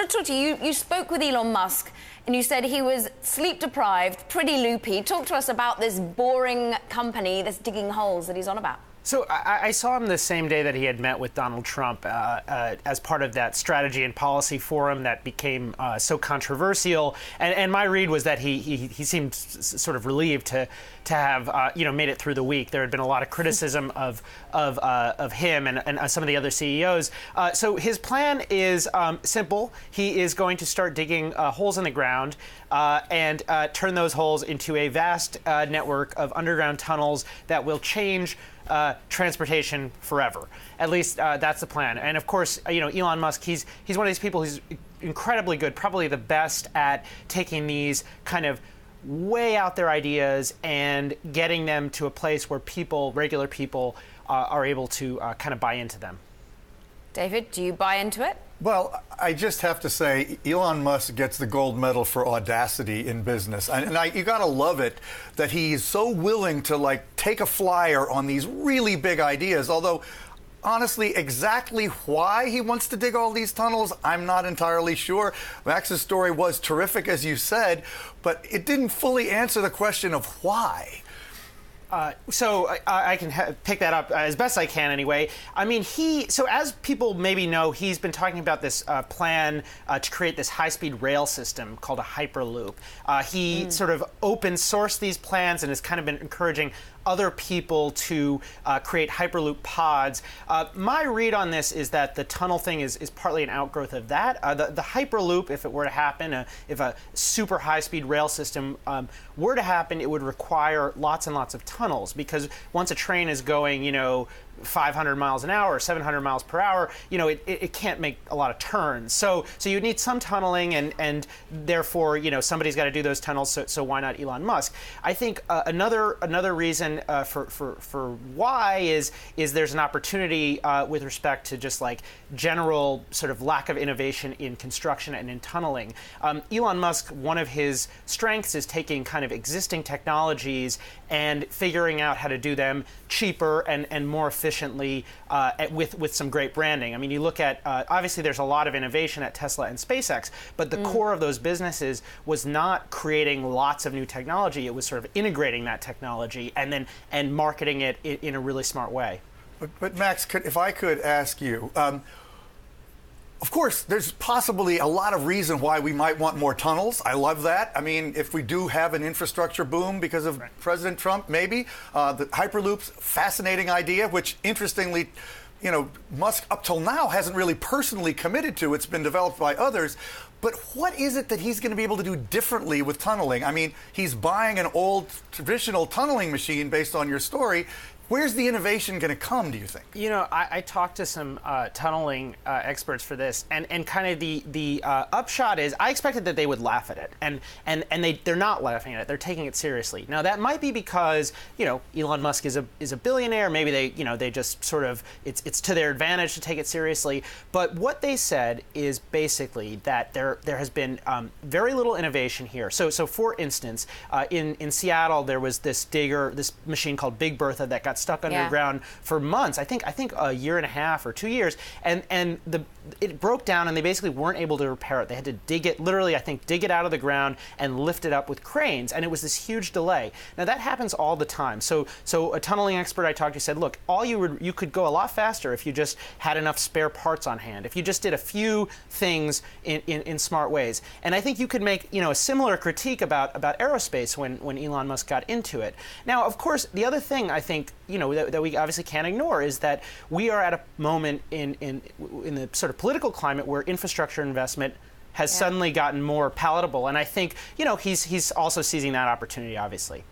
want to talk to you. You spoke with Elon Musk and you said he was sleep deprived, pretty loopy. Talk to us about this boring company that's digging holes that he's on about. So I saw him the same day that he had met with Donald Trump as part of that strategy and policy forum that became so controversial. And my read was that he seemed sort of relieved to have made it through the week. There had been a lot of criticism of him and some of the other CEOs. So his plan is simple. He is going to start digging holes in the ground and turn those holes into a vast network of underground tunnels that will change transportation forever. At least that's the plan. And of course, Elon Musk, he's one of these people who's incredibly good, probably the best at taking these kind of way out there ideas and getting them to a place where people, regular people, are able to kind of buy into them. David, do you buy into it? Well, I just have to say, Elon Musk gets the gold medal for audacity in business. And you got to love it that he's so willing to, take a flyer on these really big ideas. Although, honestly, exactly why he wants to dig all these tunnels, I'm not entirely sure. Max's story was terrific, as you said, but it didn't fully answer the question of why. So I can pick that up as best I can anyway. I mean, so as people maybe know, he's been talking about this plan to create this high-speed rail system called a Hyperloop. He sort of open sourced these plans and has kind of been encouraging other people to create Hyperloop pods. My read on this is that the tunnel thing is partly an outgrowth of that. The Hyperloop, if it were to happen, if a super high-speed rail system were to happen, it would require lots and lots of tunnels, because once a train is going, 500 miles an hour, 700 miles per hour, it can't make a lot of turns. So you need some tunneling, and therefore, somebody's got to do those tunnels. So why not Elon Musk? I think another reason for why is there's an opportunity with respect to just general sort of lack of innovation in construction and in tunneling. Elon Musk, one of his strengths is taking kind of existing technologies and figuring out how to do them cheaper and more efficiently with some great branding. I mean, you look at, obviously there's a lot of innovation at Tesla and SpaceX, but the core of those businesses was not creating lots of new technology. It was sort of integrating that technology and marketing it in a really smart way. But Max, if I could ask you, of course, there's possibly a lot of reason why we might want more tunnels. I love that. I mean, if we do have an infrastructure boom because of President Trump, maybe. The Hyperloop's fascinating idea, which interestingly, Musk up till now hasn't really personally committed to. It's been developed by others. But what is it that he's going to be able to do differently with tunneling? I mean, he's buying an old traditional tunneling machine based on your story. Where's the innovation going to come, do you think? I talked to some tunneling experts for this, and kind of the upshot is I expected that they would laugh at it, and they're not laughing at it. They're taking it seriously. Now that might be because Elon Musk is a billionaire. Maybe they just sort of it's to their advantage to take it seriously. But what they said is basically that there has been very little innovation here. So for instance, in Seattle there was this machine called Big Bertha that got stuck underground for months. I think a year and a half or 2 years, and it broke down, and they basically weren't able to repair it. They had to dig it, literally, I think, dig it out of the ground and lift it up with cranes, and it was this huge delay. Now that happens all the time. So a tunneling expert I talked to said, look, you could go a lot faster if you just had enough spare parts on hand, if you just did a few things in smart ways. And I think you could make a similar critique about aerospace when Elon Musk got into it. Now, of course, the other thing I think that we obviously can't ignore is that we are at a moment in the sort of political climate where infrastructure investment has suddenly gotten more palatable, and I think he's also seizing that opportunity, obviously.